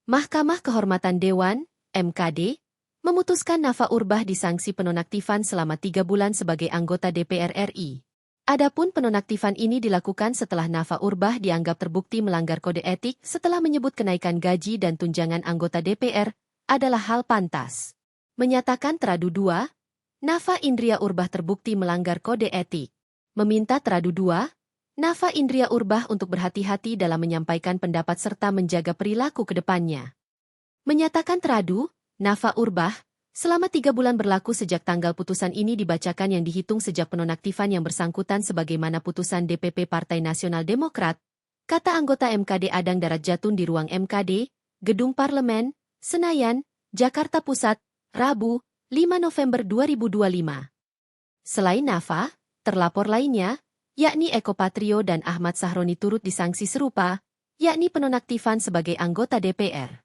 Mahkamah Kehormatan Dewan, MKD, memutuskan Nafa Urbach disanksi penonaktifan selama 3 bulan sebagai anggota DPR RI. Adapun penonaktifan ini dilakukan setelah Nafa Urbach dianggap terbukti melanggar kode etik setelah menyebut kenaikan gaji dan tunjangan anggota DPR adalah hal pantas. Menyatakan Teradu 2, Nafa Indria Urbach terbukti melanggar kode etik. Meminta Teradu 2, Nafa Indria Urbach untuk berhati-hati dalam menyampaikan pendapat serta menjaga perilaku ke depannya. Menyatakan Teradu, Nafa Urbach, selama 3 bulan berlaku sejak tanggal putusan ini dibacakan yang dihitung sejak penonaktifan yang bersangkutan sebagaimana putusan DPP Partai Nasional Demokrat, kata anggota MKD Adang Darat Jatun di ruang MKD, Gedung Parlemen, Senayan, Jakarta Pusat, Rabu, 5 November 2025. Selain Nafa, terlapor lainnya, yakni Eko Patrio dan Ahmad Sahroni turut disanksi serupa, yakni penonaktifan sebagai anggota DPR.